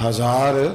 1000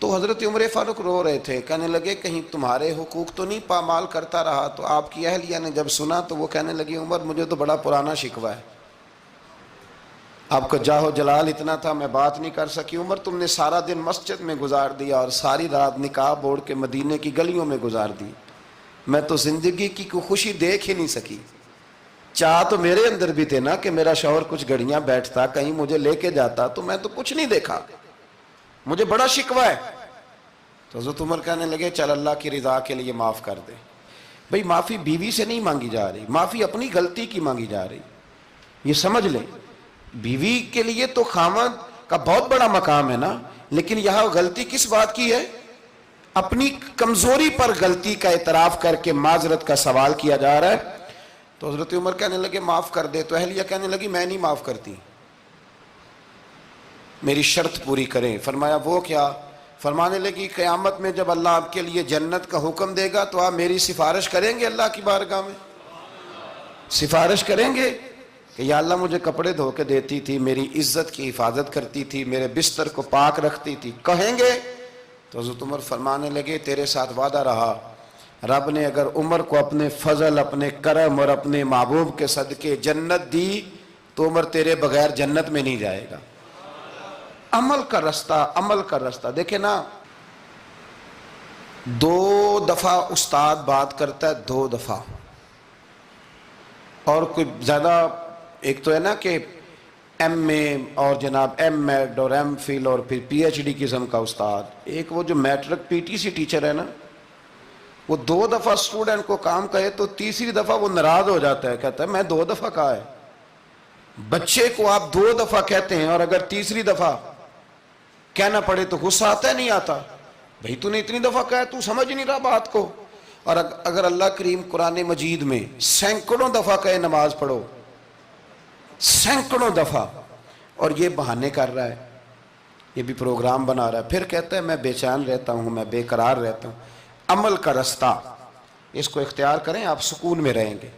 تو حضرت عمر فاروق رو رہے تھے، کہنے لگے کہیں تمہارے حقوق تو نہیں پامال کرتا رہا؟ تو آپ کی اہلیہ نے جب سنا تو وہ کہنے لگی عمر مجھے تو بڑا پرانا شکوہ ہے، آپ کا جاہ و جلال اتنا تھا میں بات نہیں کر سکی۔ عمر تم نے سارا دن مسجد میں گزار دیا اور ساری رات نقاب اوڑھ کے مدینے کی گلیوں میں گزار دی، میں تو زندگی کی کوئی خوشی دیکھ ہی نہیں سکی۔ چاہ تو میرے اندر بھی تھے نا کہ میرا شوہر کچھ گھڑیاں بیٹھتا، کہیں مجھے لے کے جاتا، تو میں تو کچھ نہیں دیکھا، مجھے بڑا شکوہ ہے۔ تو حضرت عمر کہنے لگے چل اللہ کی رضا کے لیے معاف کر دے۔ بھئی معافی بیوی سے نہیں مانگی جا رہی، معافی اپنی غلطی کی مانگی جا رہی، یہ سمجھ لیں۔ بیوی کے لیے تو خاوند کا بہت بڑا مقام ہے نا، لیکن یہاں غلطی کس بات کی ہے؟ اپنی کمزوری پر غلطی کا اعتراف کر کے معذرت کا سوال کیا جا رہا ہے۔ تو حضرت عمر کہنے لگے معاف کر دے، تو اہلیہ کہنے لگی میں نہیں معاف کرتی، میری شرط پوری کریں۔ فرمایا وہ کیا؟ فرمانے لگی قیامت میں جب اللہ آپ کے لیے جنت کا حکم دے گا تو آپ میری سفارش کریں گے اللہ کی بارگاہ میں؟ سفارش کریں گے کہ یا اللہ مجھے کپڑے دھو کے دیتی تھی، میری عزت کی حفاظت کرتی تھی، میرے بستر کو پاک رکھتی تھی، کہیں گے؟ تو حضرت عمر فرمانے لگے تیرے ساتھ وعدہ رہا، رب نے اگر عمر کو اپنے فضل، اپنے کرم اور اپنے محبوب کے صدقے جنت دی تو عمر تیرے بغیر جنت میں نہیں جائے گا۔ عمل کا رستہ، عمل کا رستہ دیکھیں نا، 2 دفعہ استاد بات کرتا ہے، 2 دفعہ، اور کوئی زیادہ، ایک تو ہے نا کہ ایم اے اور جناب ایم ایڈ اور ایم فل اور پھر پی ایچ ڈی قسم کا استاد، ایک وہ جو matric P T C teacher ہے نا، وہ 2 دفعہ اسٹوڈنٹ کو کام کہے تو تیسری دفعہ وہ ناراض ہو جاتا ہے، کہتا ہے میں 2 دفعہ کہا ہے۔ بچے کو آپ 2 دفعہ کہتے ہیں اور اگر تیسری دفعہ کہنا پڑے تو غصہ آتا ہے نہیں آتا؟ بھئی تو نے اتنی دفعہ کہا ہے، تو سمجھ نہیں رہا بات کو۔ اور اگر اللہ کریم قرآن مجید میں سینکڑوں دفعہ کہے نماز پڑھو، سینکڑوں دفعہ، اور یہ بہانے کر رہا ہے، یہ بھی پروگرام بنا رہا ہے، پھر کہتا ہے میں بے چین رہتا ہوں، میں بے قرار رہتا ہوں۔ عمل کا رستہ اس کو اختیار کریں، آپ سکون میں رہیں گے۔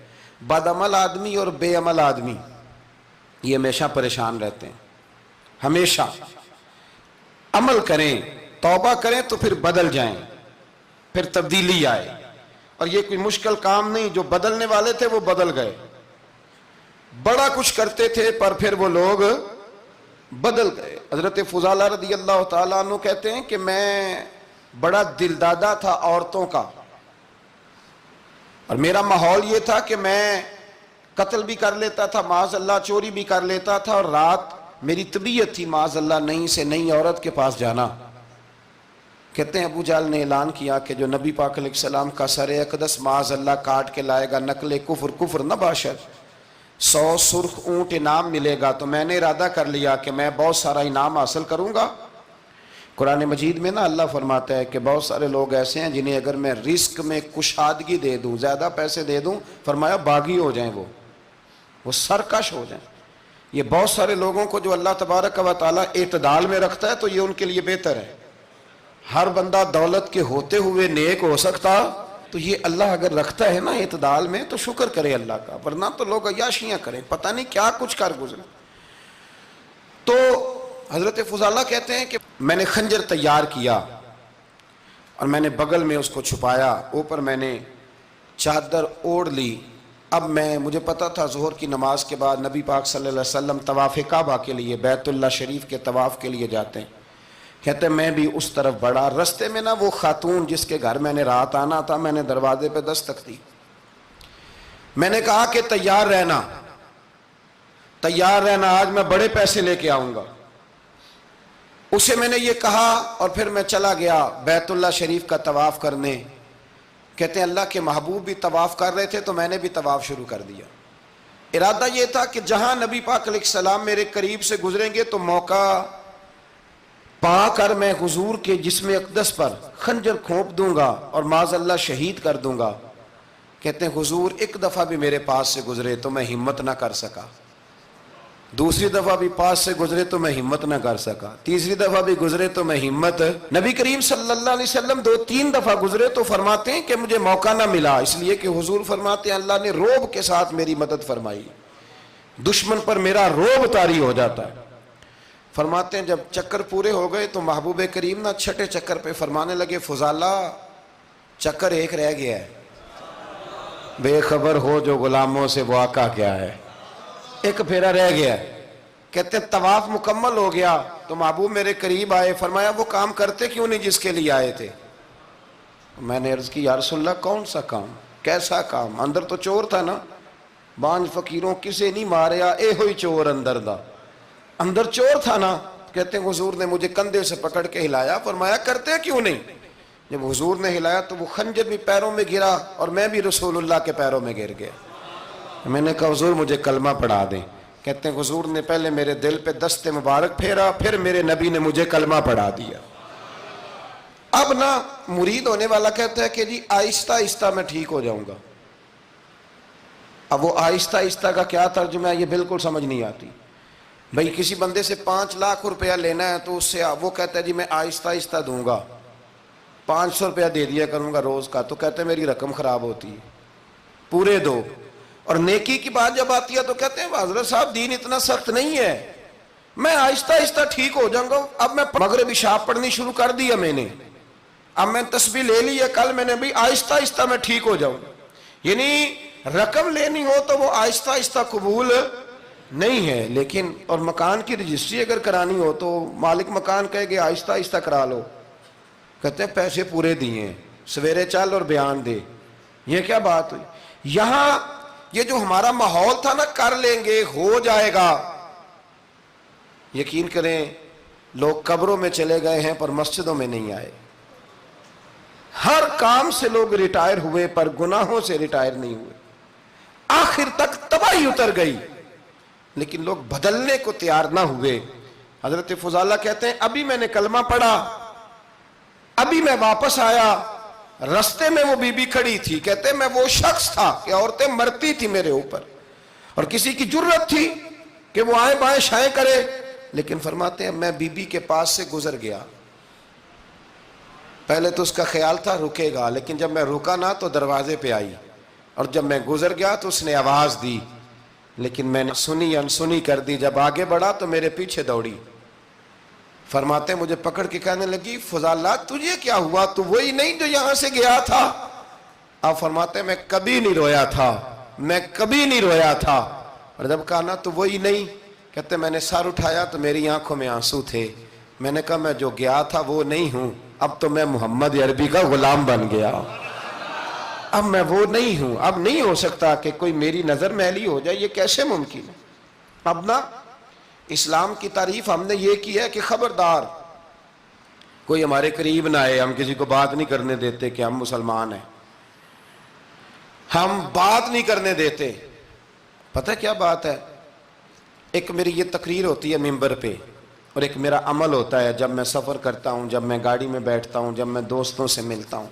بد عمل آدمی اور بے عمل آدمی یہ ہمیشہ پریشان رہتے ہیں، ہمیشہ۔ عمل کریں، توبہ کریں تو پھر بدل جائیں، پھر تبدیلی آئے، اور یہ کوئی مشکل کام نہیں، جو بدلنے والے تھے وہ بدل گئے، بڑا کچھ کرتے تھے پر پھر وہ لوگ بدل گئے۔ حضرت فضالہ رضی اللہ تعالیٰ عنہ کہتے ہیں کہ میں بڑا دلدادہ تھا عورتوں کا، اور میرا ماحول یہ تھا کہ میں قتل بھی کر لیتا تھا، معاذ اللہ چوری بھی کر لیتا تھا، اور رات میری طبیعت تھی معاذ اللہ نئی سے نئی عورت کے پاس جانا۔ کہتے ہیں ابو جہل نے اعلان کیا کہ جو نبی پاک علیہ السلام کا سر اقدس معاذ اللہ کاٹ کے لائے گا، نقل کفر کفر نہ باشد، 100 سرخ اونٹ انعام ملے گا۔ تو میں نے ارادہ کر لیا کہ میں بہت سارا انعام حاصل کروں گا۔ قرآن مجید میں نا اللہ فرماتا ہے کہ بہت سارے لوگ ایسے ہیں جنہیں اگر میں رزق میں کشادگی دے دوں، زیادہ پیسے دے دوں، فرمایا باغی ہو جائیں، وہ سرکش ہو جائیں۔ یہ بہت سارے لوگوں کو جو اللہ تبارک و تعالیٰ اعتدال میں رکھتا ہے تو یہ ان کے لیے بہتر ہے۔ ہر بندہ دولت کے ہوتے ہوئے نیک ہو سکتا، تو یہ اللہ اگر رکھتا ہے نا اعتدال میں تو شکر کرے اللہ کا، ورنہ تو لوگ عیاشیاں کریں، پتہ نہیں کیا کچھ کر گزرے۔ تو حضرت فضالہ کہتے ہیں کہ میں نے خنجر تیار کیا اور میں نے بغل میں اس کو چھپایا، اوپر میں نے چادر اوڑھ لی۔ اب مجھے پتا تھا ظہر کی نماز کے بعد نبی پاک صلی اللہ علیہ وسلم طواف کعبہ کے لیے، بیت اللہ شریف کے طواف کے لیے جاتے ہیں۔ کہتے ہیں میں بھی اس طرف بڑھا، رستے میں نا وہ خاتون جس کے گھر میں نے رات آنا تھا، میں نے دروازے پہ دستک دی، میں نے کہا کہ تیار رہنا، تیار رہنا، آج میں بڑے پیسے لے کے آؤں گا۔ اسے میں نے یہ کہا اور پھر میں چلا گیا بیت اللہ شریف کا طواف کرنے۔ کہتے ہیں اللہ کے محبوب بھی طواف کر رہے تھے تو میں نے بھی طواف شروع کر دیا۔ ارادہ یہ تھا کہ جہاں نبی پاک علیہ السلام میرے قریب سے گزریں گے تو موقع پا کر میں حضور کے جسم اقدس پر خنجر کھونپ دوں گا اور معاذ اللہ شہید کر دوں گا۔ کہتے ہیں حضور ایک دفعہ بھی میرے پاس سے گزرے تو میں ہمت نہ کر سکا، دوسری دفعہ بھی پاس سے گزرے تو میں ہمت نہ کر سکا، تیسری دفعہ بھی گزرے تو میں ہمت، نبی کریم صلی اللہ علیہ وسلم 2-3 دفعہ گزرے تو فرماتے ہیں کہ مجھے موقع نہ ملا، اس لیے کہ حضور فرماتے ہیں اللہ نے روب کے ساتھ میری مدد فرمائی، دشمن پر میرا روب طاری ہو جاتا ہے۔ فرماتے ہیں جب چکر پورے ہو گئے تو محبوب کریم نا چھٹے چکر پہ فرمانے لگے فضالہ چکر ایک رہ گیا ہے، بے خبر ہو جو غلاموں سے وہ آقا کیا ہے، ایک پھیرا رہ گیا ہے۔ کہتے ہیں طواف مکمل ہو گیا تو محبوب میرے قریب آئے، فرمایا وہ کام کرتے کیوں نہیں جس کے لیے آئے تھے؟ میں نے عرض کی یا رسول اللہ کون سا کام، کیسا کام؟ اندر تو چور تھا نا، بانج فقیروں کسے نہیں ماریا، اے ہوئی چور اندر دا، اندر چور تھا نا۔ کہتے ہیں حضور نے مجھے کندھے سے پکڑ کے ہلایا، فرمایا کرتے کیوں نہیں؟ جب حضور نے ہلایا تو وہ خنجر بھی پیروں میں گرا اور میں بھی رسول اللہ کے پیروں میں گر گیا۔ میں نے کہا حضور مجھے کلمہ پڑھا دیں۔ کہتے ہیں حضور نے پہلے میرے دل پہ دست مبارک پھیرا، پھر میرے نبی نے مجھے کلمہ پڑھا دیا۔ اب نا مرید ہونے والا کہتا ہے کہ جی آہستہ آہستہ میں ٹھیک ہو جاؤں گا۔ اب وہ آہستہ آہستہ کا کیا ترجمہ ہے یہ بالکل سمجھ نہیں آتی۔ بھئی کسی بندے سے 5 لاکھ روپیہ لینا ہے تو اس سے وہ کہتا ہے جی میں آہستہ آہستہ دوں گا، 500 روپیہ دے دیا کروں گا روز کا، تو کہتے ہیں میری رقم خراب ہوتی ہے، پورے دو۔ اور نیکی کی بات جب آتی ہے تو کہتے ہیں حضرت صاحب دین اتنا سخت نہیں ہے، میں آہستہ آہستہ ٹھیک ہو جاؤں گا۔ اب میں مغرب عشاء پڑھنی شروع کر دیا میں نے، اب میں تسبیح لے لی ہے، کل میں نے بھی آہستہ آہستہ میں ٹھیک ہو جاؤں۔ یعنی رقم لینی ہو تو وہ آہستہ آہستہ قبول نہیں ہے، لیکن اور مکان کی رجسٹری اگر کرانی ہو تو مالک مکان کہے گے آہستہ آہستہ کرا لو، کہتے ہیں پیسے پورے دیے ہیں، سویرے چل اور بیان دے۔ یہ کیا بات ہوئی؟ یہاں یہ جو ہمارا ماحول تھا نا کر لیں گے ہو جائے گا، یقین کریں لوگ قبروں میں چلے گئے ہیں پر مسجدوں میں نہیں آئے۔ ہر کام سے لوگ ریٹائر ہوئے پر گناہوں سے ریٹائر نہیں ہوئے، آخر تک تباہی اتر گئی لیکن لوگ بدلنے کو تیار نہ ہوئے۔ حضرت فضالہ کہتے ہیں ابھی میں نے کلمہ پڑھا، ابھی میں واپس آیا، رستے میں وہ بی بی کھڑی تھی، کہتے ہیں میں وہ شخص تھا کہ عورتیں مرتی تھی میرے اوپر اور کسی کی جرت تھی کہ وہ آئیں بائیں شائیں کرے، لیکن فرماتے ہیں میں بی بی کے پاس سے گزر گیا، پہلے تو اس کا خیال تھا رکے گا، لیکن جب میں رکا نہ تو دروازے پہ آئی، اور جب میں گزر گیا تو اس نے آواز دی، لیکن میں نے سنی انسنی کر دی، جب آگے بڑھا تو میرے پیچھے دوڑی۔ فرماتے ہیں مجھے پکڑ کے کہنے لگی فضالہ تجھے کیا ہوا، تو وہی نہیں جو یہاں سے گیا تھا؟ آپ فرماتے ہیں میں کبھی نہیں رویا تھا، میں کبھی نہیں رویا تھا، اور جب کہا نا تو وہی نہیں، کہتے میں نے سر اٹھایا تو میری آنکھوں میں آنسو تھے، میں نے کہا میں جو گیا تھا وہ نہیں ہوں، اب تو میں محمد عربی کا غلام بن گیا، اب میں وہ نہیں ہوں، اب نہیں ہو سکتا کہ کوئی میری نظر میلی ہو جائے، یہ کیسے ممکن ہے؟ اب نا اسلام کی تعریف ہم نے یہ کی ہے کہ خبردار کوئی ہمارے قریب نہ آئے، ہم کسی کو بات نہیں کرنے دیتے کہ ہم مسلمان ہیں، ہم بات نہیں کرنے دیتے۔ پتہ کیا بات ہے؟ ایک میری یہ تقریر ہوتی ہے ممبر پہ، اور ایک میرا عمل ہوتا ہے جب میں سفر کرتا ہوں، جب میں گاڑی میں بیٹھتا ہوں، جب میں دوستوں سے ملتا ہوں۔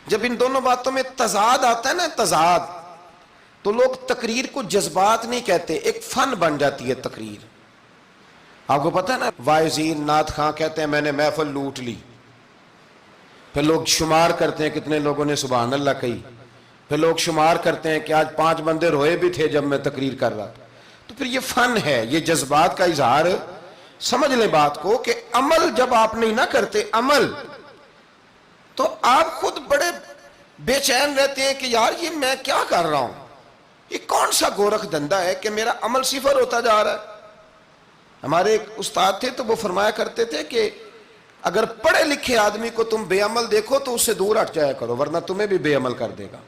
جب ان دونوں باتوں میں تضاد آتا ہے نا، تضاد، تو لوگ تقریر کو جذبات نہیں کہتے، ایک فن بن جاتی ہے تقریر۔ آپ کو پتہ ہے نا وائزین نعت خواں کہتے ہیں میں نے محفل لوٹ لی، پھر لوگ شمار کرتے ہیں کتنے لوگوں نے سبحان اللہ کہی، پھر لوگ شمار کرتے ہیں کہ آج 5 بندے روئے بھی تھے جب میں تقریر کر رہا تھا۔ تو پھر یہ فن ہے، یہ جذبات کا اظہار۔ سمجھ لیں بات کو کہ عمل جب آپ نہیں نہ کرتے عمل، تو آپ خود بڑے بے چین رہتے ہیں کہ یار یہ میں کیا کر رہا ہوں، یہ کون سا گورکھ دھندا ہے کہ میرا عمل صفر ہوتا جا رہا ہے۔ ہمارے ایک استاد تھے تو وہ فرمایا کرتے تھے کہ اگر پڑھے لکھے آدمی کو تم بے عمل دیکھو تو اس سے دور ہٹ جایا کرو ورنہ تمہیں بھی بے عمل کر دے گا۔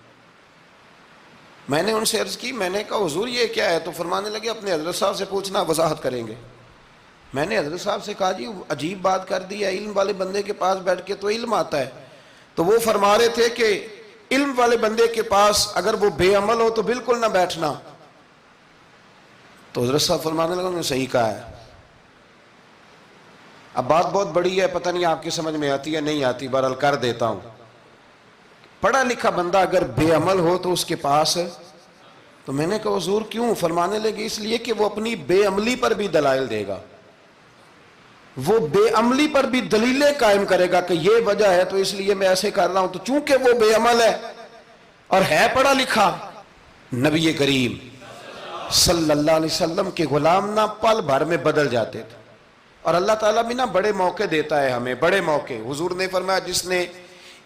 میں نے ان سے عرض کی، میں نے کہا حضور یہ کیا ہے؟ تو فرمانے لگے اپنے حضرت صاحب سے پوچھنا، وضاحت کریں گے۔ میں نے حضرت صاحب سے کہا جی عجیب بات کر دی ہے، علم والے بندے کے پاس بیٹھ کے تو علم آتا ہے۔ تو وہ فرما رہے تھے کہ علم والے بندے کے پاس اگر وہ بے عمل ہو تو بالکل نہ بیٹھنا۔ تو حضرت صاحب فرمانے لگے انہوں نے صحیح کہا ہے۔ اب بات بہت بڑی ہے، پتہ نہیں آپ کی سمجھ میں آتی ہے نہیں آتی، بہرحال کر دیتا ہوں۔ پڑھا لکھا بندہ اگر بے عمل ہو تو اس کے پاس، تو میں نے کہا حضور کیوں؟ فرمانے لگے اس لیے کہ وہ اپنی بے عملی پر بھی دلائل دے گا، وہ بے عملی پر بھی دلیلیں قائم کرے گا کہ یہ وجہ ہے تو اس لیے میں ایسے کر رہا ہوں۔ تو چونکہ وہ بے عمل ہے اور ہے پڑھا لکھا، نبی کریم صلی اللہ علیہ وسلم کے غلام نہ پل بھر میں بدل جاتے تھے، اور اللہ تعالیٰ بھی نا بڑے موقع دیتا ہے ہمیں، بڑے موقع۔ حضور نے فرمایا جس نے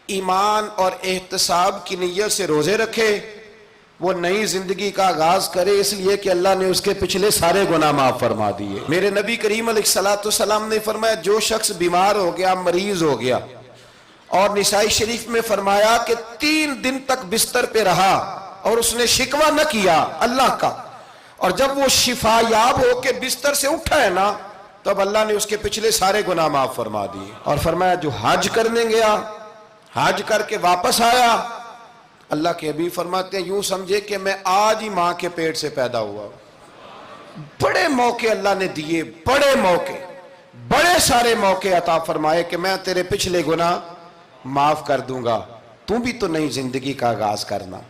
ایمان اور احتساب کی نیت سے روزے رکھے وہ نئی زندگی کا آغاز کرے، اس لیے کہ اللہ نے اس کے پچھلے سارے گناہ معاف فرما دیے۔ میرے نبی کریم علیہ الصلوۃ والسلام نے فرمایا جو شخص بیمار ہو گیا، مریض ہو گیا، اور نسائی شریف میں فرمایا کہ 3 دن تک بستر پہ رہا اور اس نے شکوہ نہ کیا اللہ کا، اور جب وہ شفا یاب ہو کے بستر سے اٹھا ہے نا، تب اللہ نے اس کے پچھلے سارے گناہ معاف فرما دیے۔ اور فرمایا جو حج کرنے گیا، حج کر کے واپس آیا، اللہ کے حبیب فرماتے ہیں یوں سمجھے کہ میں آج ہی ماں کے پیٹ سے پیدا ہوا۔ بڑے موقع اللہ نے دیے، بڑے موقع، بڑے سارے موقع عطا فرمائے کہ میں تیرے پچھلے گناہ معاف کر دوں گا، تو بھی تو نئی زندگی کا آغاز کرنا،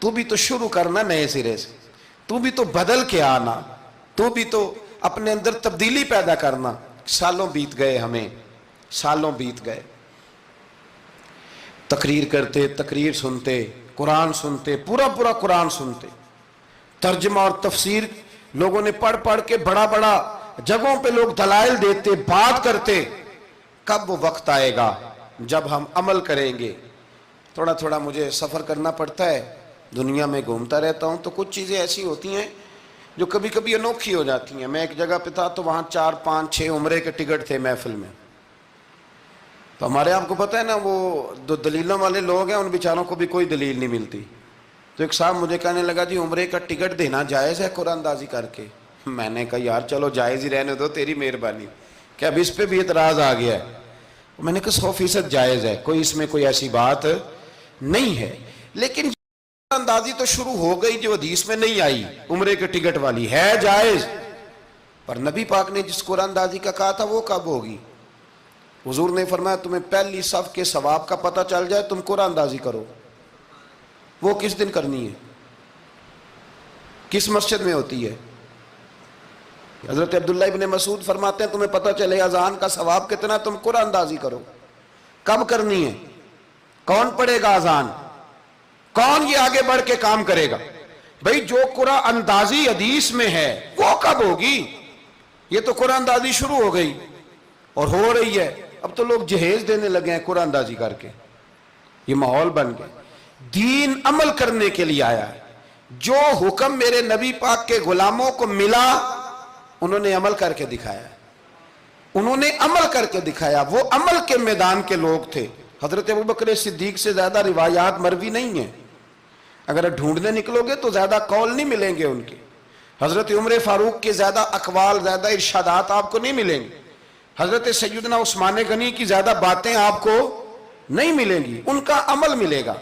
تو بھی تو شروع کرنا نئے سرے سے، تو بھی تو بدل کے آنا، تو بھی تو اپنے اندر تبدیلی پیدا کرنا۔ سالوں بیت گئے، ہمیں سالوں بیت گئے، تقریر کرتے، تقریر سنتے، قرآن سنتے، پورا قرآن سنتے، ترجمہ اور تفسیر لوگوں نے پڑھ پڑھ کے بڑا جگہوں پہ لوگ دلائل دیتے، بات کرتے۔ کب وہ وقت آئے گا جب ہم عمل کریں گے؟ تھوڑا مجھے سفر کرنا پڑتا ہے، دنیا میں گھومتا رہتا ہوں، تو کچھ چیزیں ایسی ہوتی ہیں جو کبھی کبھی انوکھی ہو جاتی ہیں۔ میں ایک جگہ پہ تھا تو وہاں 4 5 6 عمرے کے ٹکٹ تھے محفل میں، تو ہمارے آپ کو پتہ ہے نا وہ جو دلیلوں والے لوگ ہیں ان بیچاروں کو بھی کوئی دلیل نہیں ملتی۔ تو ایک صاحب مجھے کہنے لگا جی عمرے کا ٹکٹ دینا جائز ہے قرآن اندازی کر کے؟ میں نے کہا یار چلو جائز ہی رہنے دو، تیری مہربانی، کہ اب اس پہ بھی اعتراض آ گیا ہے۔ میں نے کہا 100% جائز ہے، کوئی اس میں کوئی ایسی بات نہیں ہے، لیکن اندازی تو شروع ہو گئی جو حدیث میں نہیں آئی، عمرے کے ٹکٹ والی ہے جائز، پر نبی پاک نے جس قرآن اندازی کا کہا تھا وہ کب ہوگی؟ حضور نے فرمایا تمہیں پہلی صف کے ثواب کا پتہ چل جائے تم قرآن اندازی کرو، وہ کس دن کرنی ہے، کس مسجد میں ہوتی ہے؟ حضرت عبداللہ ابن مسعود فرماتے ہیں تمہیں پتہ چلے اذان کا ثواب کتنا، تم قرآن اندازی کرو۔ کب کرنی ہے؟ کون پڑھے گا اذان؟ کون یہ آگے بڑھ کے کام کرے گا؟ بھئی جو قرآن اندازی حدیث میں ہے وہ کب ہوگی؟ یہ تو قرآن اندازی شروع ہو گئی اور ہو رہی ہے، اب تو لوگ جہیز دینے لگے ہیں قرآن اندازی کر کے، یہ ماحول بن گیا۔ دین عمل کرنے کے لیے آیا ہے، جو حکم میرے نبی پاک کے غلاموں کو ملا انہوں نے عمل کر کے دکھایا، انہوں نے عمل کر کے دکھایا، وہ عمل کے میدان کے لوگ تھے۔ حضرت ابوبکر صدیق سے زیادہ روایات مروی نہیں ہیں، اگر ڈھونڈنے نکلو گے تو زیادہ قول نہیں ملیں گے ان کے۔ حضرت عمر فاروق کے زیادہ اقوال، زیادہ ارشادات آپ کو نہیں ملیں گے۔ حضرت سیدنا عثمان غنی کی زیادہ باتیں آپ کو نہیں ملیں گی، ان کا عمل ملے گا،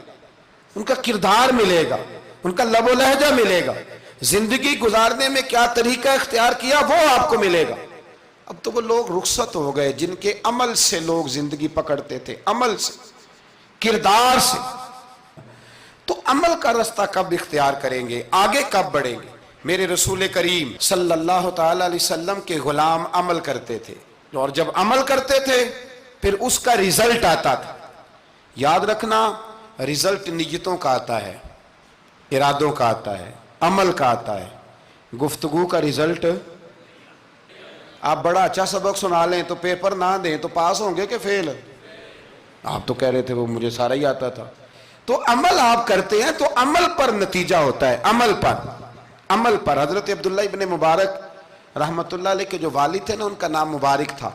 ان کا کردار ملے گا، ان کا لب و لہجہ ملے گا، زندگی گزارنے میں کیا طریقہ اختیار کیا وہ آپ کو ملے گا۔ اب تو وہ لوگ رخصت ہو گئے جن کے عمل سے لوگ زندگی پکڑتے تھے، عمل سے، کردار سے۔ تو عمل کا رستہ کب اختیار کریں گے، آگے کب بڑھیں گے؟ میرے رسول کریم صلی اللہ تعالی علیہ وسلم کے غلام عمل کرتے تھے، اور جب عمل کرتے تھے پھر اس کا رزلٹ آتا تھا۔ یاد رکھنا رزلٹ نیتوں کا آتا ہے، ارادوں کا آتا ہے، عمل کا آتا ہے۔ گفتگو کا رزلٹ، آپ بڑا اچھا سبق سنا لیں تو پیپر نہ دیں تو پاس ہوں گے کہ فیل؟ آپ تو کہہ رہے تھے وہ مجھے سارا ہی آتا تھا۔ تو عمل آپ کرتے ہیں تو عمل پر نتیجہ ہوتا ہے، عمل پر۔ حضرت عبداللہ ابن مبارک رحمت اللہ علیہ کے جو والد تھے نا، ان کا نام مبارک تھا،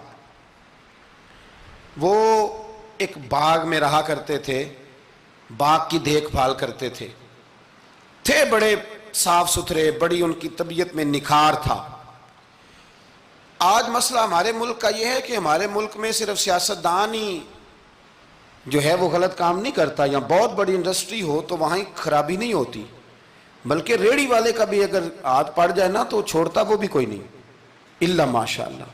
وہ ایک باغ میں رہا کرتے تھے، باغ کی دیکھ بھال کرتے تھے بڑے صاف ستھرے، بڑی ان کی طبیعت میں نکھار تھا۔ آج مسئلہ ہمارے ملک کا یہ ہے کہ ہمارے ملک میں صرف سیاستدان ہی جو ہے وہ غلط کام نہیں کرتا، یا بہت بڑی انڈسٹری ہو تو وہاں ہی خرابی نہیں ہوتی، بلکہ ریڑھی والے کا بھی اگر ہاتھ پڑ جائے نا تو چھوڑتا وہ بھی کوئی نہیں، الا ماشاءاللہ۔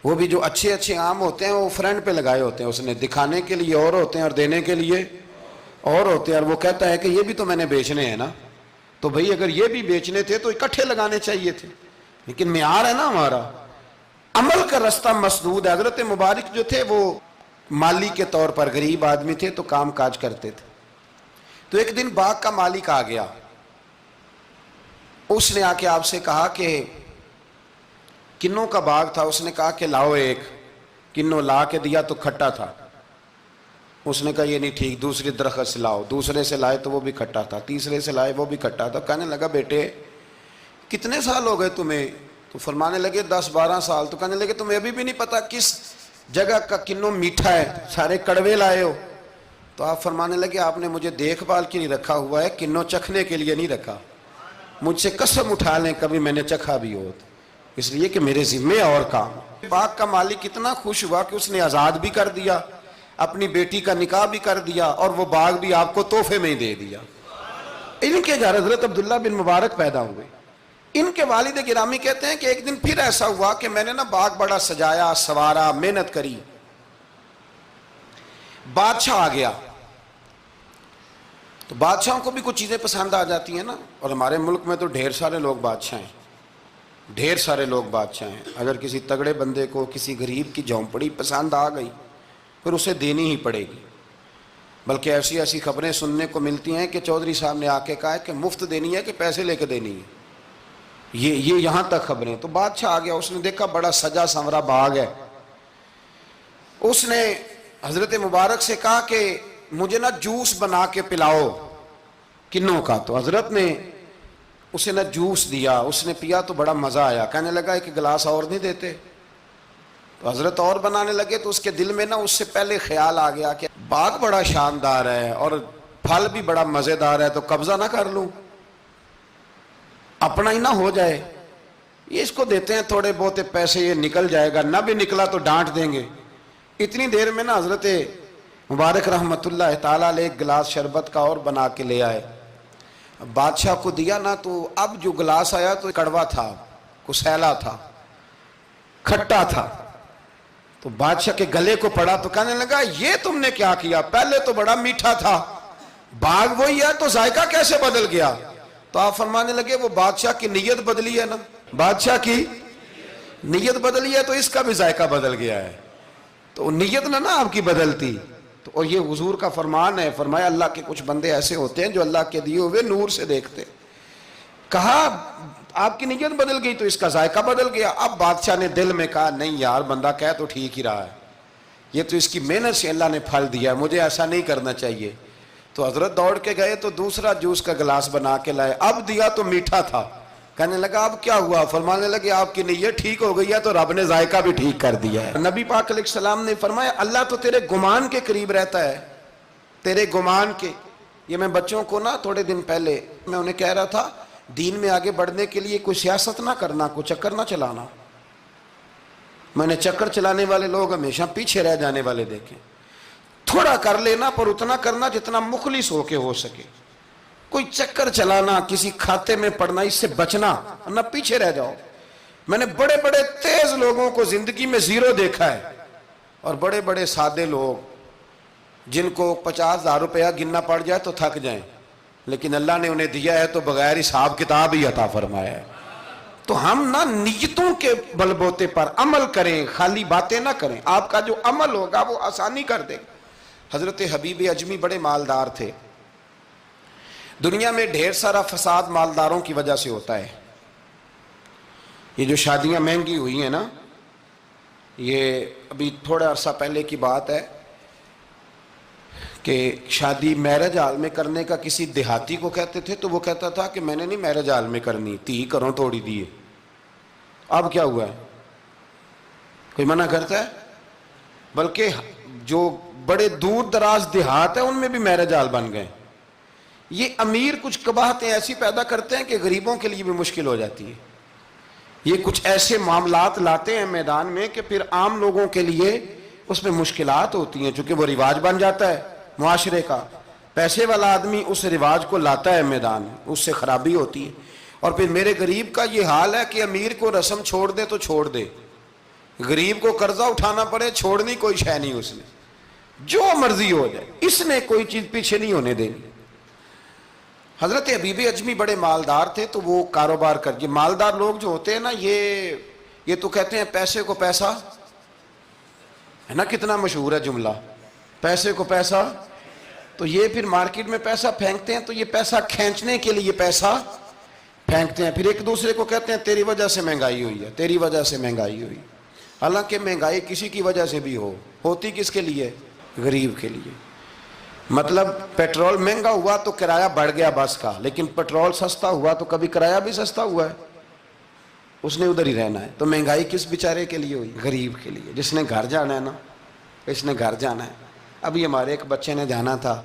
وہ بھی جو اچھے آم ہوتے ہیں وہ فرنٹ پہ لگائے ہوتے ہیں، اس نے دکھانے کے لیے اور ہوتے ہیں اور دینے کے لیے اور ہوتے ہیں، اور وہ کہتا ہے کہ یہ بھی تو میں نے بیچنے ہیں نا، تو بھئی اگر یہ بھی بیچنے تھے تو اکٹھے لگانے چاہیے تھے، لیکن معیار ہے نا ہمارا، عمل کا رستہ مسدود ہے۔ حضرت مبارک جو تھے وہ مالی کے طور پر غریب آدمی تھے تو کام کاج کرتے تھے۔ تو ایک دن باغ کا مالک آ گیا، اس نے آ کے آپ سے کہا کہ کنوں کا باغ تھا. اس نے کہا کہ لاؤ ایک. کنوں لا کے دیا تو کھٹا تھا. اس نے کہا یہ نہیں ٹھیک, دوسری درخت سے لاؤ. دوسرے سے لائے تو وہ بھی کھٹا تھا. تیسرے سے لائے وہ بھی کھٹا تھا. کہنے لگا بیٹے کتنے سال ہو گئے تمہیں؟ تو فرمانے لگے 10-12 سال. تو کہنے لگے تمہیں ابھی بھی نہیں پتا کس جگہ کا کنوں میٹھا ہے, سارے کڑوے لائے ہو. تو آپ فرمانے لگے آپ نے مجھے دیکھ بھال کے لیے رکھا ہوا ہے, کنوں چکھنے کے لیے نہیں رکھا. مجھ سے قسم اٹھا لیں کبھی میں نے چکھا بھی ہو, اس لیے کہ میرے ذمے اور کام. باغ کا مالک کتنا خوش ہوا کہ اس نے آزاد بھی کر دیا, اپنی بیٹی کا نکاح بھی کر دیا, اور وہ باغ بھی آپ کو تحفے میں ہی دے دیا. ان کے گھر حضرت عبداللہ بن مبارک پیدا ہوئے. ان کے والد گرامی کہتے ہیں کہ ایک دن پھر ایسا ہوا کہ میں نے نا باغ بڑا سجایا, سوارا, محنت کری. بادشاہ آ گیا. تو بادشاہوں کو بھی کچھ چیزیں پسند آ جاتی ہیں نا, اور ہمارے ملک میں تو ڈھیر سارے لوگ بادشاہ ہیں, ڈھیر سارے لوگ بادشاہ ہیں. اگر کسی تگڑے بندے کو کسی غریب کی جھونپڑی پسند آ گئی پھر اسے دینی ہی پڑے گی. بلکہ ایسی ایسی خبریں سننے کو ملتی ہیں کہ چودھری صاحب نے آ کے کہا ہے کہ مفت دینی ہے کہ پیسے لے کے دینی ہے. یہ یہاں تک خبریں. تو بادشاہ آ گیا, اس نے دیکھا بڑا سجا سنورا باغ ہے. اس نے حضرت مبارک سے کہا کہ مجھے نا جوس بنا کے پلاؤ کنوں کا. تو حضرت نے اسے نا جوس دیا, اس نے پیا تو بڑا مزہ آیا. کہنے لگا ایک گلاس اور نہیں دیتے؟ تو حضرت اور بنانے لگے. تو اس کے دل میں نا اس سے پہلے خیال آ گیا کہ باغ بڑا شاندار ہے اور پھل بھی بڑا مزیدار ہے, تو قبضہ نہ کر لوں, اپنا ہی نہ ہو جائے. یہ اس کو دیتے ہیں تھوڑے بہت پیسے, یہ نکل جائے گا, نہ بھی نکلا تو ڈانٹ دیں گے. اتنی دیر میں نا حضرت مبارک رحمت اللہ تعالیٰ علیہ ایک گلاس شربت کا اور بنا کے لے آئے. بادشاہ کو دیا نا, تو اب جو گلاس آیا تو کڑوا تھا, کسیلا تھا, کھٹا تھا. تو بادشاہ کے گلے کو پڑا تو کہنے لگا یہ تم نے کیا کیا؟ پہلے تو بڑا میٹھا تھا, باغ وہی ہے تو ذائقہ کیسے بدل گیا؟ تو آپ فرمانے لگے وہ بادشاہ کی نیت بدلی ہے نا, بادشاہ کی نیت بدلی ہے تو اس کا بھی ذائقہ بدل گیا ہے. تو نیت نہ آپ کی بدلتی. تو اور یہ حضور کا فرمان ہے, فرمایا اللہ کے کچھ بندے ایسے ہوتے ہیں جو اللہ کے دیے ہوئے نور سے دیکھتے. کہا آپ کی نیت بدل گئی تو اس کا ذائقہ بدل گیا. اب بادشاہ نے دل میں کہا نہیں یار بندہ کہہ تو ٹھیک ہی رہا ہے, یہ تو اس کی محنت سے اللہ نے پھل دیا ہے, مجھے ایسا نہیں کرنا چاہیے. تو حضرت دوڑ کے گئے تو دوسرا جوس کا گلاس بنا کے لائے. اب دیا تو میٹھا تھا. کہنے لگا اب کیا ہوا؟ فرمانے لگے آپ کی نیت ٹھیک ہو گئی ہے تو رب نے ذائقہ بھی ٹھیک کر دیا ہے. نبی پاک علیہ السلام نے فرمایا اللہ تو تیرے گمان کے قریب رہتا ہے, تیرے گمان کے. یہ میں بچوں کو نا تھوڑے دن پہلے میں انہیں کہہ رہا تھا دین میں آگے بڑھنے کے لیے کوئی سیاست نہ کرنا, کوئی چکر نہ چلانا. میں نے چکر چلانے والے لوگ ہمیشہ پیچھے رہ جانے والے دیکھے. تھوڑا کر لینا پر اتنا کرنا جتنا مخلص ہو کے ہو سکے. کوئی چکر چلانا, کسی کھاتے میں پڑنا, اس سے بچنا, نہ پیچھے رہ جاؤ. میں نے بڑے بڑے تیز لوگوں کو زندگی میں زیرو دیکھا ہے, اور بڑے بڑے سادے لوگ جن کو 50,000 روپیہ گننا پڑ جائے تو تھک جائیں, لیکن اللہ نے انہیں دیا ہے تو بغیر حساب کتاب ہی عطا فرمایا ہے. تو ہم نہ نیتوں کے بل بوتے پر عمل کریں, خالی باتیں نہ کریں. آپ کا جو عمل ہوگا وہ آسانی کر دے گا. حضرت حبیب اجمی بڑے مالدار تھے. دنیا میں ڈھیر سارا فساد مالداروں کی وجہ سے ہوتا ہے. یہ جو شادیاں مہنگی ہوئی ہیں نا, یہ ابھی تھوڑا عرصہ پہلے کی بات ہے کہ شادی میرج ہال میں کرنے کا کسی دیہاتی کو کہتے تھے تو وہ کہتا تھا کہ میں نے نہیں میرج ہال میں کرنی, 30 کروں توڑی دیے. اب کیا ہوا ہے؟ کوئی منع کرتا ہے؟ بلکہ جو بڑے دور دراز دیہات ہیں ان میں بھی میرج ہال بن گئے. یہ امیر کچھ قباحتیں ایسی پیدا کرتے ہیں کہ غریبوں کے لیے بھی مشکل ہو جاتی ہے. یہ کچھ ایسے معاملات لاتے ہیں میدان میں کہ پھر عام لوگوں کے لیے اس میں مشکلات ہوتی ہیں, چونکہ وہ رواج بن جاتا ہے معاشرے کا. پیسے والا آدمی اس رواج کو لاتا ہے میدان میں, اس سے خرابی ہوتی ہے. اور پھر میرے غریب کا یہ حال ہے کہ امیر کو رسم چھوڑ دے تو چھوڑ دے, غریب کو قرضہ اٹھانا پڑے چھوڑنی کوئی شے نہیں اس نے, جو مرضی ہو جائے, اس نے کوئی چیز پیچھے نہیں ہونے دینی. حضرت حبیب اجمی بڑے مالدار تھے تو وہ کاروبار کر. یہ مالدار لوگ جو ہوتے ہیں نا یہ تو کہتے ہیں پیسے کو پیسہ ہے نا, کتنا مشہور ہے جملہ, پیسے کو پیسہ. تو یہ پھر مارکیٹ میں پیسہ پھینکتے ہیں تو یہ پیسہ کھینچنے کے لیے پیسہ پھینکتے ہیں، پھر ایک دوسرے کو کہتے ہیں تیری وجہ سے مہنگائی ہوئی ہے، تیری وجہ سے مہنگائی ہوئی۔ حالانکہ مہنگائی کسی کی وجہ سے بھی ہوتی کس کے لیے؟ غریب کے لیے۔ مطلب پیٹرول مہنگا ہوا تو کرایہ بڑھ گیا بس کا، لیکن پیٹرول سستا ہوا تو کبھی کرایہ بھی سستا ہوا ہے، اس نے ادھر ہی رہنا ہے۔ تو مہنگائی کس بیچارے کے لیے ہوئی؟ غریب کے لیے، جس نے گھر جانا ہے نا، اس نے گھر جانا ہے۔ ابھی ہمارے ایک بچے نے جانا تھا